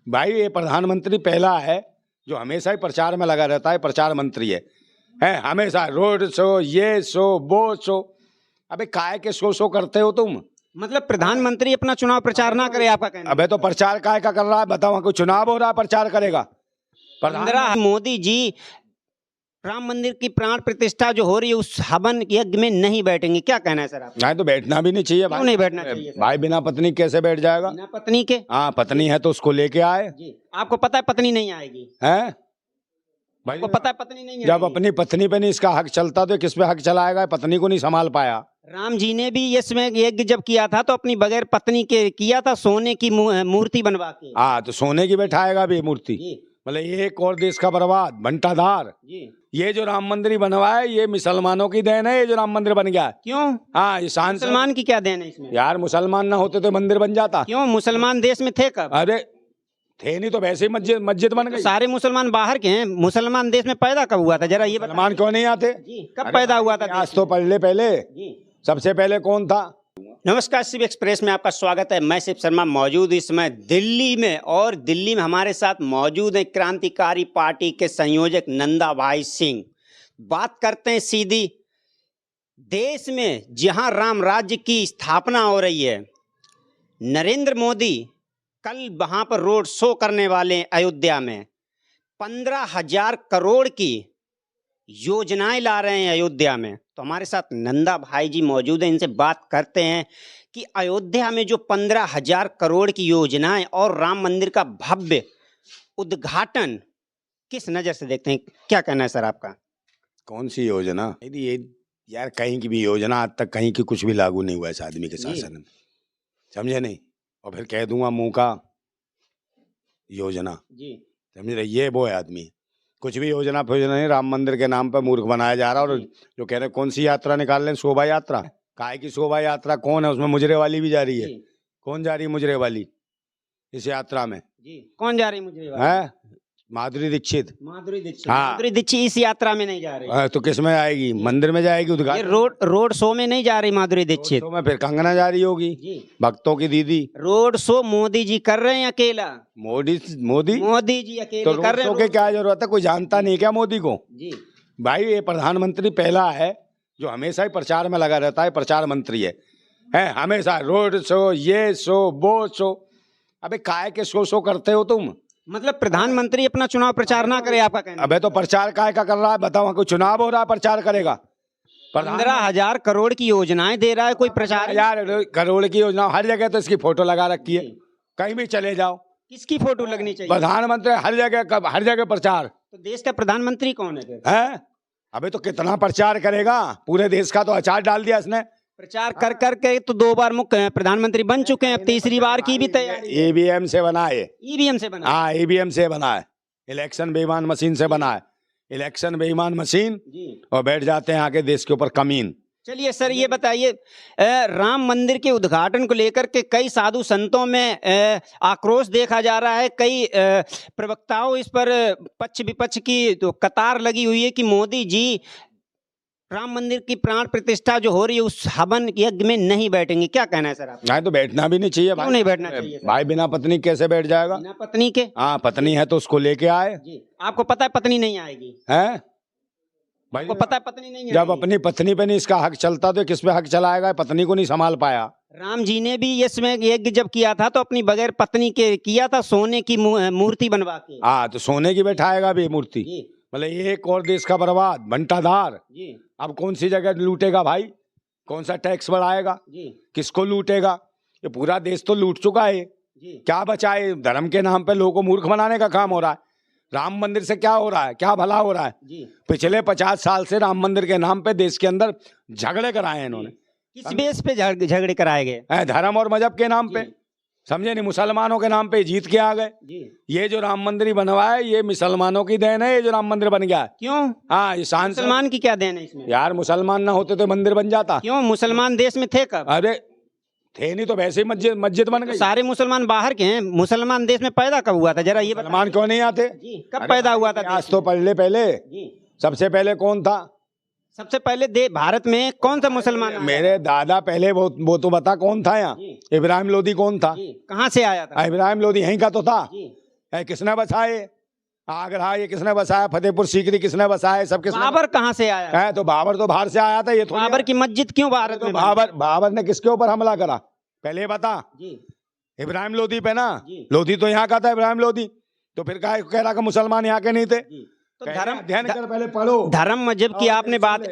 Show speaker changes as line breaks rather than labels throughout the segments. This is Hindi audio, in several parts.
भाई ये प्रधानमंत्री पहला है जो हमेशा ही प्रचार में लगा रहता है, प्रचार मंत्री है हमेशा रोड शो, ये शो, वो शो। अबे काय के शो करते हो तुम?
मतलब प्रधानमंत्री अपना चुनाव प्रचार ना करे, आपका कहना?
अबे तो प्रचार काय का कर रहा है बताओ? कोई चुनाव हो रहा है प्रचार करेगा?
15 मोदी जी राम मंदिर की प्राण प्रतिष्ठा जो हो रही है उस हवन यज्ञ में नहीं बैठेंगे, क्या कहना है सर आप?
नहीं तो बैठना भी नहीं चाहिए
क्यों नहीं बैठना चाहिए सर?
भाई बिना पत्नी कैसे बैठ जाएगा?
बिना पत्नी के?
हाँ पत्नी है तो उसको लेके आए।
जी, आपको पता है पत्नी नहीं आएगी?
हैं भाई
आपको पता है पत्नी नहीं
जब
आएगी?
अपनी पत्नी पे नहीं इसका हक चलता तो किस पे हक चलाएगा? पत्नी को नहीं संभाल पाया।
राम जी ने भी इसमें यज्ञ जब किया था तो अपनी बगैर पत्नी के किया था, सोने की मूर्ति बनवा के।
हाँ तो सोने की बैठाएगा भी मूर्ति?
जी
मतलब एक और देश का बर्बाद भंटाधार।
जी।
ये जो राम मंदिर बनवाया ये मुसलमानों की देन है, ये जो राम मंदिर बन गया।
क्यों?
हाँ ये सांसद
मुसलमान की क्या देन है इसमें?
यार मुसलमान ना होते तो मंदिर बन जाता।
क्यों? मुसलमान देश में थे कब?
अरे थे नहीं तो वैसे ही मस्जिद बन गई।
सारे मुसलमान बाहर के हैं, मुसलमान देश में पैदा कब हुआ था जरा ये बताइए।
मुसलमान क्यों नहीं आते?
जी, कब पैदा हुआ था?
आज तो पढ़ ले पहले।
जी।
सबसे पहले कौन था?
नमस्कार, शिव एक्सप्रेस में आपका स्वागत है। मैं शिव शर्मा मौजूद इस समय दिल्ली में, और दिल्ली में हमारे साथ मौजूद है क्रांतिकारी पार्टी के संयोजक नंदा भाई सिंह। बात करते हैं सीधी, देश में जहां राम राज्य की स्थापना हो रही है, नरेंद्र मोदी कल वहां पर रोड शो करने वाले हैं अयोध्या में। 15,000 करोड़ की योजनाएं ला रहे हैं अयोध्या में। तो हमारे साथ नंदा भाई जी मौजूद हैं, इनसे बात करते हैं कि अयोध्या में जो 15,000 करोड़ की योजनाएं और राम मंदिर का भव्य उद्घाटन किस नज़र से देखते हैं, क्या कहना है सर आपका?
कौन सी योजना? ये यार कहीं की भी योजना आज तक कहीं की कुछ भी लागू नहीं हुआ इस आदमी के शासन में, समझे नहीं? और फिर कह दूंगा मुंह का योजना
जी,
समझ रहे? ये वो है आदमी, कुछ भी योजना फोजना नहीं, राम मंदिर के नाम पर मूर्ख बनाया जा रहा है। और जो कह रहे कौन सी यात्रा निकाल रहे हैं, शोभा यात्रा। काय की शोभा यात्रा? कौन है उसमें? मुजरे वाली भी जा रही है। कौन जा रही है मुजरे वाली इस यात्रा में?
जी, कौन जा रही मुझे?
है माधुरी दीक्षित।
माधुरी दीक्षित।
हाँ।
माधुरी दीक्षित इस यात्रा में नहीं जा रही।
तो किस में आएगी? मंदिर में जाएगी
ये
उद्घाटन।
रोड शो में नहीं जा रही माधुरी दीक्षित।
तो में फिर कंगना जा रही होगी,
जी।
भक्तों की दीदी।
रोड शो मोदी जी कर रहे हैं अकेला।
मोदी
जी अकेले
तो
कर
रोड
रहे
शो
हैं।
के क्या जरूरत है? कोई जानता नहीं क्या मोदी को?
जी
भाई ये प्रधानमंत्री पहला है जो हमेशा ही प्रचार में लगा रहता है, प्रचार मंत्री है हमेशा रोड शो, ये शो, वो शो। अबे काय के शो करते हो तुम?
मतलब प्रधानमंत्री अपना चुनाव प्रचार ना करे, आपका कहना?
अबे तो प्रचार काय का कर रहा है बताओ? कोई चुनाव हो रहा है प्रचार करेगा?
15,000 करोड़ की योजनाएं दे रहा है, कोई प्रचार?
यार करोड़ की योजना हर जगह तो इसकी फोटो लगा रखी है, कहीं भी चले जाओ
किसकी फोटो लगनी चाहिए?
प्रधानमंत्री हर जगह प्रचार।
तो देश का प्रधानमंत्री कौन है फिर?
है अबे तो कितना प्रचार करेगा? पूरे देश का तो अचार डाल दिया इसने।
प्रचार कर करके तो 2 बार मुख्य प्रधानमंत्री बन चुके हैं, अब तीसरी बार की भी तैयारी।
ईवीएम से बना है।
ईवीएम से बना?
हाँ ईवीएम से बना है, इलेक्शन बेईमान मशीन से बना है। इलेक्शन बेईमान मशीन
जी।
और बैठ जाते हैं आके देश के ऊपर कमीन।
चलिए सर ये बताइए, राम मंदिर के उद्घाटन को लेकर के कई साधु संतों में आक्रोश देखा जा रहा है। कई प्रवक्ताओं इस पर पक्ष विपक्ष की तो कतार लगी हुई है कि मोदी जी राम मंदिर की प्राण प्रतिष्ठा जो हो रही है उस हवन यज्ञ में नहीं बैठेंगे, क्या कहना है सर आप?
नहीं तो बैठना भी नहीं चाहिए।
क्यों नहीं बैठना चाहिए सर?
भाई बिना पत्नी कैसे बैठ जाएगा?
बिना पत्नी के?
हाँ पत्नी है तो उसको लेके आए।
जी, आपको पता है पत्नी नहीं आएगी?
हैं भाई
आपको पता है पत्नी नहीं
जब
आएगी?
अपनी पत्नी पे नहीं इसका हक चलता तो किस पे हक चलाएगा? पत्नी को नहीं संभाल पाया।
राम जी ने भी इसमें यज्ञ जब किया था तो अपनी बगैर पत्नी के किया था, सोने की मूर्ति बनवा के।
हाँ तो सोने की बैठाएगा भी मूर्ति।
जी
मतलब एक और देश का बर्बाद भंटाधार।
जी
अब कौन सी जगह लूटेगा भाई? कौन सा टैक्स बढ़ाएगा?
जी
किसको लूटेगा? ये पूरा देश तो लूट चुका है।
जी।
क्या बचा है? धर्म के नाम पे लोगों को मूर्ख बनाने का काम हो रहा है। राम मंदिर से क्या हो रहा है? क्या भला हो रहा है?
जी।
पिछले 50 साल से राम मंदिर के नाम पे देश के अंदर झगड़े कराए हैं इन्होंने।
किस बेस पे झगड़े कराए गए?
धर्म और मजहब के नाम पे, समझे नहीं? मुसलमानों के नाम पे जीत के आ गए।
जी।
ये जो राम मंदिर बनवाया है ये मुसलमानों की देन है, ये जो राम मंदिर बन गया है।
क्यों?
हाँ ये सांसद
मुसलमान की क्या देन है इसमें?
यार मुसलमान ना होते तो मंदिर बन जाता।
क्यों? मुसलमान देश में थे कब?
अरे थे नहीं तो वैसे ही मस्जिद बन गई।
सारे मुसलमान बाहर के हैं, मुसलमान देश में पैदा कब हुआ था जरा ये बताइए।
मुसलमान क्यों नहीं आते?
जी, कब पैदा हुआ था?
आज तो पढ़ ले पहले।
जी,
सबसे पहले कौन था?
सबसे पहले भारत में कौन सा मुसलमान आया?
मेरे दादा पहले वो तो बता कौन था यहाँ?
जी।
इब्राहिम लोदी कौन था?
जी, कहाँ से आया था?
इब्राहिम लोदी यहीं का तो था।
जी,
है किसने बसाए? आगरा ये किसने बसाया? फतेहपुर सीकरी किसने बसाया? सब किसने?
बाबर कहाँ से आया?
है तो बाबर तो बाहर से आया था। ये थोड़ी
बाबर की मस्जिद क्यों भारत
तो
में
बाबर ने किसके ऊपर हमला करा पहले ये बता।
जी
इब्राहिम लोधी पे ना।
जी।
लोधी तो यहाँ का था इब्राहिम लोधी, तो फिर कह रहा कि मुसलमान यहाँ के नहीं थे?
जी। तो
धर्म अध्ययन कर, पहले पढ़ो।
धर्म मजहब की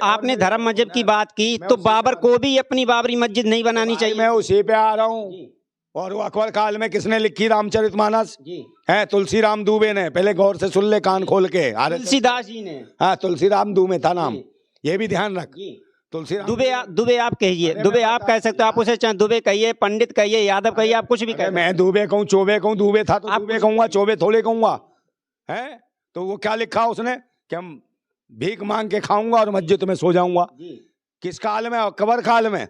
आपने धर्म मजहब की बात की, तो बाबर को भी अपनी बाबरी मस्जिद नहीं बनानी चाहिए?
मैं उसी पे आ रहा हूँ। और वो अकबर काल में किसने लिखी रामचरितमानस? है तुलसीराम दुबे ने। पहले गौर से सुन ले कान खोल के।
तुलसीदास जी ने।
हाँ तुलसीराम दुबे था नाम, ये भी ध्यान रख। तुलसीराम
दुबे आप कहिए, दुबे आप कह सकते हो, आप उसे चाहे दुबे कहिए, पंडित कहिए, यादव कहिए, आप कुछ भी कहिए।
मैं दुबे कहूँ, चौबे कहूँ, दुबे था तो दुबे कहूंगा, चौबे थोड़े कहूंगा। है तो वो क्या लिखा उसने कि हम भीख मांग के खाऊंगा और मस्जिद में सो जाऊंगा? किस काल में? अकबर काल में।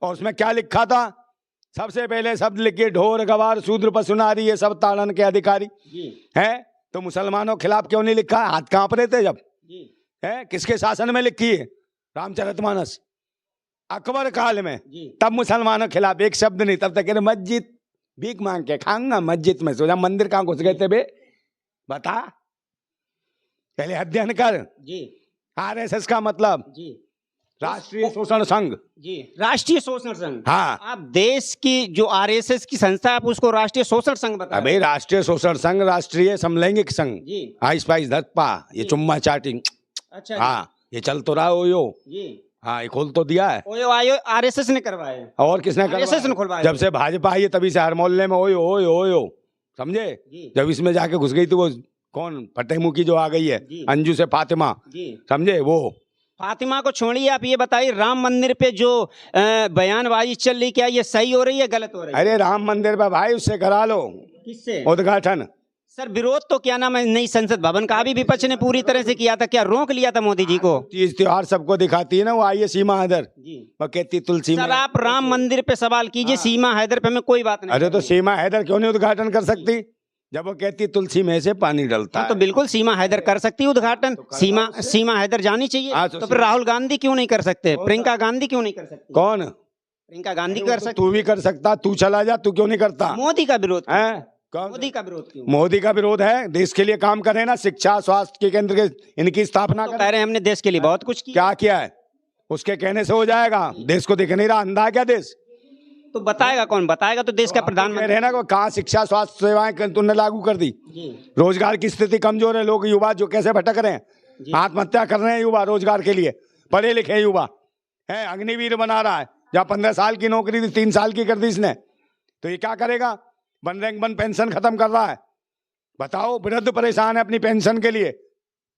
और उसमें क्या लिखा था? सबसे पहले शब्द लिखे ढोर गवार शूद्र पशुनारी ये सब ताड़न के अधिकारी। है तो मुसलमानों के खिलाफ क्यों नहीं लिखा? हाथ कांप रहे थे जब। है किसके शासन में लिखी है रामचरितमानस? अकबर काल में। तब मुसलमानों के खिलाफ एक शब्द नहीं। तब तक कह रहे मस्जिद भीख मांग के खाऊंगा, मस्जिद में सो जा। मंदिर कहाँ घुस गए थे बे? बता, पहले अध्ययन कर। आरएसएस का मतलब राष्ट्रीय शोषण संघ।
राष्ट्रीय शोषण संघ।
हाँ
आप देश की जो आरएसएस की संस्था है, आप उसको राष्ट्रीय शोषण संघ बता रहे
अबे
हैं।
राष्ट्रीय शोषण संघ, राष्ट्रीय समलैंगिक संघ।
जी।
आइस पाइस धप्पा, ये चुम्मा चाटी।
अच्छा
हाँ ये चल तो रहा हो यो। हाँ ये खोल तो दिया है।
ओयो आयो आरएसएस ने करवाया।
और किसने
आरएसएस ने
करवाया?
खुलवाया।
जब से भाजपा आई है तभी से हर मोहल्ले में ओयो ओयो ओयो, समझे? जब इसमें जाके घुस गई थी वो कौन फतेहमुखी जो आ गई है अंजू से फातिमा, समझे? वो
फातिमा को छोड़िए, आप ये बताइए राम मंदिर पे जो बयानबाजी चल रही, क्या ये सही हो रही है गलत हो रही है?
अरे राम मंदिर पे भाई उससे करा लो।
किससे?
उद्घाटन।
सर विरोध तो क्या नाम है नई संसद भवन का भी विपक्ष ने पूरी तरह से किया था, क्या रोक लिया था मोदी जी को?
तीज त्योहार सबको दिखाती है ना। वो आई है सीमा हैदर, वो कहती तुलसी
सर आप राम मंदिर पे सवाल कीजिए, सीमा हैदर पे हमें कोई बात नहीं।
अरे तो सीमा हैदर क्यों नहीं उद्घाटन कर सकती जब वो कहती तुलसी में से पानी डलता है?
तो बिल्कुल सीमा हैदर कर सकती है उद्घाटन। सीमा हैदर जानी चाहिए। तो फिर राहुल गांधी क्यों नहीं कर सकते? प्रियंका गांधी क्यों नहीं कर सकती?
कौन?
प्रियंका गांधी कर सकती।
तू भी कर सकता, तू चला जा, तू क्यों नहीं करता?
मोदी का विरोध
है?
मोदी का विरोध क्यों?
मोदी का विरोध है, देश के लिए काम करे ना, शिक्षा स्वास्थ्य के केंद्र के इनकी स्थापना
तो कह रहे हैं हमने देश के लिए बहुत कुछ किया।
क्या किया है? उसके कहने से हो जाएगा? देश को दिख नहीं रहा, अंधा है क्या देश?
तो बताएगा कौन? बताएगा तो देश का प्रधानमंत्री
है ना। को कहाँ शिक्षा स्वास्थ्य सेवाएं तुमने लागू कर दी? रोजगार की स्थिति कमजोर है, लोग युवा जो कैसे भटक रहे हैं, आत्महत्या कर रहे हैं युवा रोजगार के लिए। पढ़े लिखे युवा है, अग्निवीर बना रहा है, जहाँ 15 साल की नौकरी थी 3 साल की कर दी इसने। तो ये क्या करेगा? वन रैंक वन पेंशन खत्म कर रहा है। बताओ, वृद्ध परेशान है अपनी पेंशन के लिए।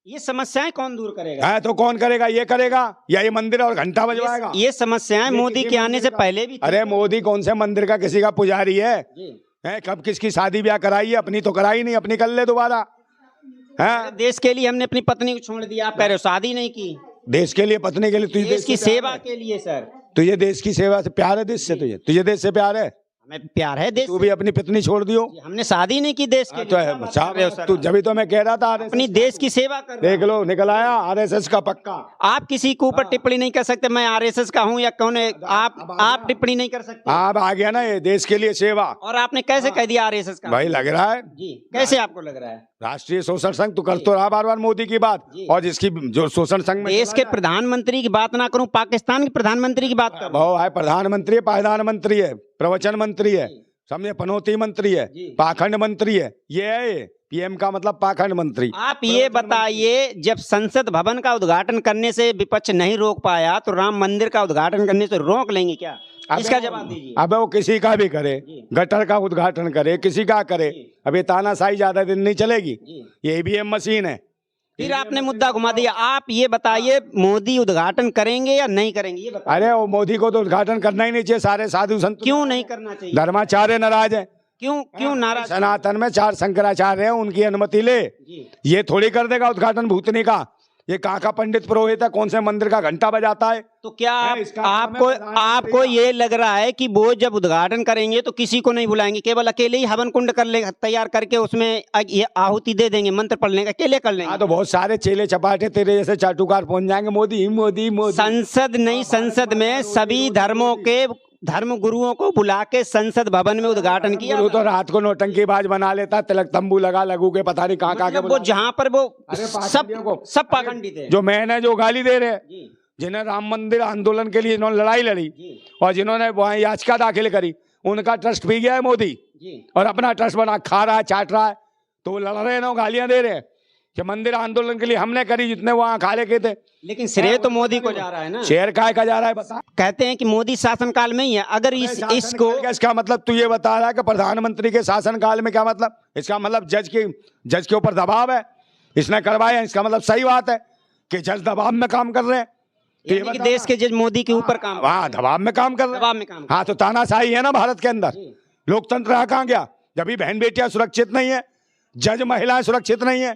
ये समस्याएं कौन दूर करेगा?
है तो कौन करेगा? ये करेगा या ये मंदिर और घंटा बजवाएगा?
ये समस्याएं मोदी के आने से पहले भी।
अरे मोदी कौन से मंदिर का किसी का पुजारी है? कब किसकी शादी ब्याह कराई है? अपनी तो कराई नहीं, अपनी कर ले दोबारा। है
देश के लिए हमने अपनी पत्नी को छोड़ दिया, आप कह रहे हो शादी नहीं की।
देश के लिए, पत्नी के लिए, तुझे
देश की सेवा के लिए। सर
तुझे देश की सेवा से प्यार है? देश से तुझे देश से प्यार है?
हमें प्यार है देश।
तू भी अपनी पत्नी छोड़ दियो।
हमने शादी नहीं की देश के लिए।
तू जब तो मैं कह रहा था
अपनी देश की सेवा कर।
देख लो निकल आया आरएसएस का पक्का।
आप किसी के ऊपर टिप्पणी नहीं कर सकते, मैं आरएसएस का हूं या कौन है, आप टिप्पणी नहीं कर सकते।
आप आ गया ना ये देश के लिए सेवा।
और आपने कैसे कह दिया आरएसएस का?
भाई लग रहा है
जी, कैसे आपको लग रहा है?
राष्ट्रीय शोषण संघ तू कर तो रहा बार बार मोदी की बात, और जिसकी जो शोषण संघ में
देश के प्रधानमंत्री की बात ना करूं, पाकिस्तान के प्रधानमंत्री की बात करूं।
भाव है, प्रधानमंत्री है, प्रधानमंत्री है, प्रवचन मंत्री है, समझे, पनौती मंत्री है, पाखंड मंत्री है। ये है पीएम का मतलब पाखंड मंत्री।
आप ये बताइए, जब संसद भवन का उद्घाटन करने से विपक्ष नहीं रोक पाया, तो राम मंदिर का उद्घाटन करने से रोक लेंगे क्या? इसका जवाब दीजिए।
अब वो किसी का भी करे, गटर का उद्घाटन करे, किसी का करे, अब ये तानाशाही ज्यादा दिन नहीं चलेगी। ये ईवीएम मशीन है।
फिर आपने मुद्दा घुमा दिया। आप ये बताइए, मोदी उद्घाटन करेंगे या नहीं करेंगे, ये बताइए।
अरे वो मोदी को तो उद्घाटन करना ही नहीं चाहिए। सारे साधु संत
क्यों नहीं करना चाहिए?
धर्माचार्य नाराज है।
क्यों नाराज?
सनातन में 4 शंकराचार्य हैं, उनकी अनुमति ले। ये थोड़ी कर देगा उद्घाटन भूतनी का। ये कहाँ का पंडित पुरोहित है? कौन से मंदिर का घंटा बजाता है?
तो क्या आपको ये लग रहा है कि वो जब उद्घाटन करेंगे तो किसी को नहीं बुलाएंगे, केवल अकेले ही हवन कुंड कर ले तैयार करके उसमें ये आहुति दे देंगे, मंत्र पढ़ लेंगे, अकेले कर लेंगे?
तो बहुत सारे चेले चपाटे तेरे जैसे चाटुकार पहुंच जाएंगे। मोदी मोदी मोदी।
संसद नहीं, संसद में सभी धर्मों के धर्म गुरुओं को बुला के संसद भवन में उद्घाटन किया
गुरु तो रात को नौटंकीबाज बना लेता, तिलक तंबू लगा लगू के पता नहीं कहाँ कहाँ के
मतलब वो जहाँ पर वो
अरे
सब पाखंडी थे।
जो मैंने जो गाली दे रहे
जी
जिन्हें राम मंदिर आंदोलन के लिए इन्होंने लड़ाई लड़ी
जी
और जिन्होंने वहाँ याचिका दाखिल करी, उनका ट्रस्ट पी गया है मोदी
जी।
और अपना ट्रस्ट बना खा रहा है, चाट रहा है। तो वो लड़ रहे हैं ना, गालियां दे रहे हैं कि मंदिर आंदोलन के लिए हमने करी, जितने वहाँ खा लेके थे।
लेकिन श्रेय तो मोदी को जा रहा है ना।
शेयर काय का जा रहा है बता।
कहते हैं कि मोदी शासनकाल में ही है। अगर इसको
इसका मतलब तू ये बता रहा है कि प्रधानमंत्री के शासनकाल में, क्या मतलब? इसका मतलब जज के ऊपर दबाव है, इसने करवाया। इसका मतलब सही बात है कि जज दबाव में काम कर रहे हैं। तो
यानी कि देश के जज मोदी के ऊपर काम,
हाँ दबाव में काम कर रहे
दबाव में काम
हैं। हाँ तो तानाशाही है ना भारत के अंदर। लोकतंत्र रहा कहाँ गया जब भी बहन बेटियां सुरक्षित नहीं है, जज महिलाएं सुरक्षित नहीं है,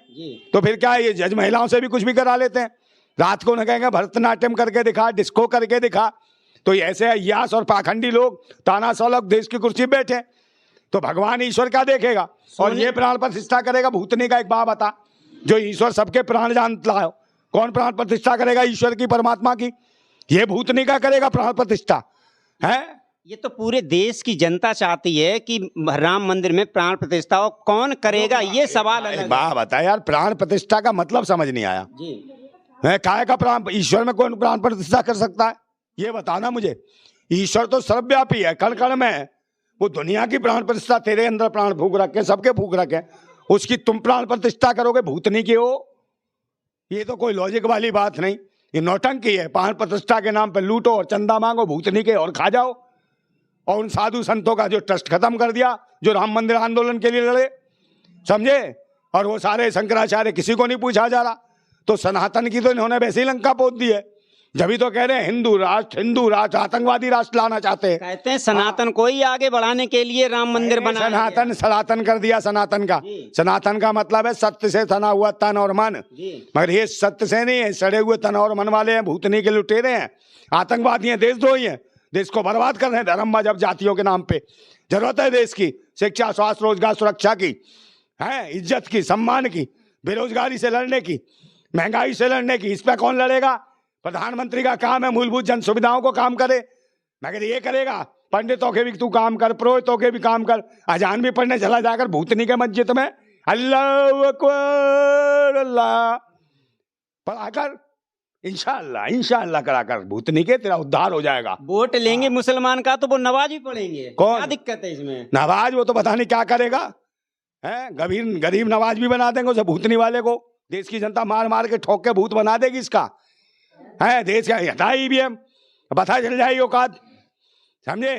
तो फिर क्या है? ये जज महिलाओं से भी कुछ भी करा लेते हैं। रात को न कहेंगे भरतनाट्यम करके दिखा, डिस्को करके दिखा। तो ये ऐसे अय्यास और पाखंडी लोग, तानाशाह लोग देश की कुर्सी पे बैठे, तो भगवान ईश्वर क्या देखेगा? और ये प्राण प्रतिष्ठा करेगा भूतनी का? एक बात बता, जो ईश्वर सबके प्राण जानता है, कौन प्राण प्रतिष्ठा करेगा ईश्वर की, परमात्मा की? ये भूतनी का करेगा प्राण प्रतिष्ठा है?
ये तो पूरे देश की जनता चाहती है कि राम मंदिर में प्राण प्रतिष्ठा हो, कौन करेगा ये सवाल अलग है।
बात बता यार, प्राण प्रतिष्ठा का मतलब समझ नहीं आया
जी।
है। काय का प्राण? ईश्वर में कौन प्राण प्रतिष्ठा कर सकता है? ये बताना मुझे। ईश्वर तो सर्वव्यापी है, कण कण में है। वो दुनिया की प्राण प्रतिष्ठा तेरे अंदर प्राण फूक रखे, सबके फूक रखे, उसकी तुम प्राण प्रतिष्ठा करोगे भूतनी की हो? ये तो कोई लॉजिक वाली बात नहीं, ये नौटंकी है। प्राण प्रतिष्ठा के नाम पे लूटो और चंदा मांगो भूतनी के और खा जाओ। और उन साधु संतों का जो ट्रस्ट खत्म कर दिया, जो राम मंदिर आंदोलन के लिए लड़े, समझे? और वो सारे शंकराचार्य, किसी को नहीं पूछा जा रहा। तो सनातन की तो इन्होंने वैसे ही लंका पोत दी है। जब तो कह रहे हैं हिंदू राष्ट्र आतंकवादी राष्ट्र लाना चाहते हैं।
कहते हैं सनातन को ही आगे बढ़ाने के लिए राम मंदिर बनाया गया।
सनातन कर दिया सनातन का। सनातन का मतलब है सत्य से तना हुआ तन और मन, मगर ये सत्य से नहीं है, सड़े हुए तन और मन वाले हैं, भूतनी के लुटेरे हैं, आतंकवादी हैं, देशद्रोही हैं, देश को बर्बाद कर रहे हैं धर्म मजहब जातियों के नाम पे। जरूरत है देश की शिक्षा, स्वास्थ्य, रोजगार, सुरक्षा की, है इज्जत की, सम्मान की, बेरोजगारी से लड़ने की, महंगाई से लड़ने की। इस पे कौन लड़ेगा? प्रधानमंत्री का काम है मूलभूत जन सुविधाओं को काम करे, मगर ये करेगा पंडितों के भी तू काम कर, पुरोहितों के भी काम कर, अजान भी पढ़ने चला जाकर भूतनी के मस्जिद में अल्लाह अकबर अल्लाह पढ़ाकर, इंशाअल्लाह कराकर भूतनी के तेरा उद्धार हो जाएगा।
वोट लेंगे मुसलमान का तो वो नमाज भी पढ़ेंगे।
कौन?
क्या दिक्कत है इसमें?
नवाज वो तो पता नहीं क्या करेगा, है गरीब नवाज भी बना देंगे उसे, भूतनी वाले को। देश की जनता मार मार के ठोक के भूत बना देगी इसका, है देश का हटा ईवीएम, पता चल जाएगी औकात, समझे?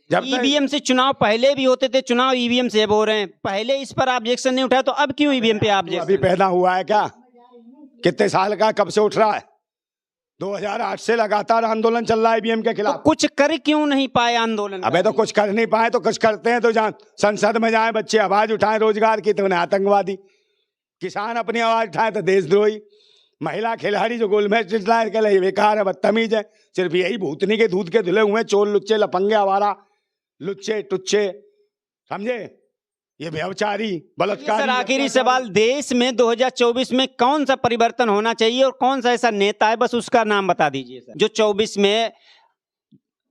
जब
ईवीएम से चुनाव पहले भी होते थे, चुनाव ईवीएम से अब हो रहे हैं। पहले इस पर ऑब्जेक्शन नहीं उठाया तो अब क्यों ईवीएम पे ऑब्जेक्शन?
अभी पैदा हुआ है क्या? कितने साल का, कब से उठ रहा है? 2008 से लगातार आंदोलन चल रहा है ईवीएम के खिलाफ।
तो कुछ कर क्यों नहीं पाए आंदोलन?
अबे तो कुछ कर नहीं पाए तो कुछ करते हैं तो जान संसद में जाए, बच्चे आवाज उठाएं रोजगार की तो उन्हें आतंकवादी, किसान अपनी आवाज उठाए तो देशद्रोही, महिला खिलाड़ी जो गोल मैच चिल्लाए के लिए बेकार है, बदतमीज है। सिर्फ यही भूतनी के दूध के धुले हुए चोर लुच्चे लफंगे आवारा लुच्चे टुच्चे, समझे? ये व्यभिचारी बलात्कारी।
सर आखिरी सवाल, देश में 2024 में कौन सा परिवर्तन होना चाहिए और कौन सा ऐसा नेता है, बस उसका नाम बता दीजिए सर, जो 24 में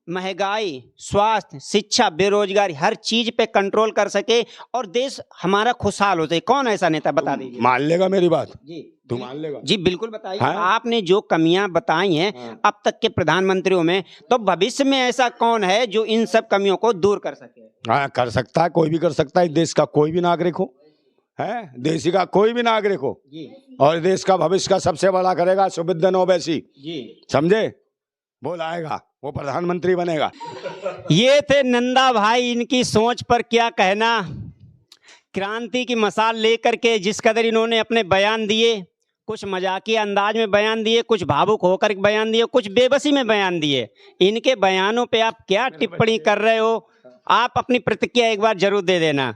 महंगाई, स्वास्थ्य, शिक्षा, बेरोजगारी हर चीज पे कंट्रोल कर सके और देश हमारा खुशहाल हो जाए। कौन ऐसा नेता बता दीजिए।
मान लेगा मेरी बात?
जी
तू मान लेगा?
जी बिल्कुल बताइए।
हाँ?
आपने जो कमियां बताई हैं अब तक के प्रधानमंत्रियों में, तो भविष्य में ऐसा कौन है जो इन सब कमियों को दूर कर सके?
हाँ कर सकता है, कोई भी कर सकता है। देश का कोई भी नागरिक हो, है देश का कोई भी नागरिक हो
जी,
और देश का भविष्य का सबसे बड़ा करेगा सुविद्यन ओवैसी
जी,
समझे? वो लाएगा, वो प्रधानमंत्री बनेगा।
ये थे नंदा भाई, इनकी सोच पर क्या कहना। क्रांति की मसाल लेकर के जिस कदर इन्होंने अपने बयान दिए, कुछ मजाकिया अंदाज में बयान दिए, कुछ भावुक होकर बयान दिए, कुछ बेबसी में बयान दिए। इनके बयानों पे आप क्या टिप्पणी कर रहे हो? आप अपनी प्रतिक्रिया एक बार जरूर दे देना।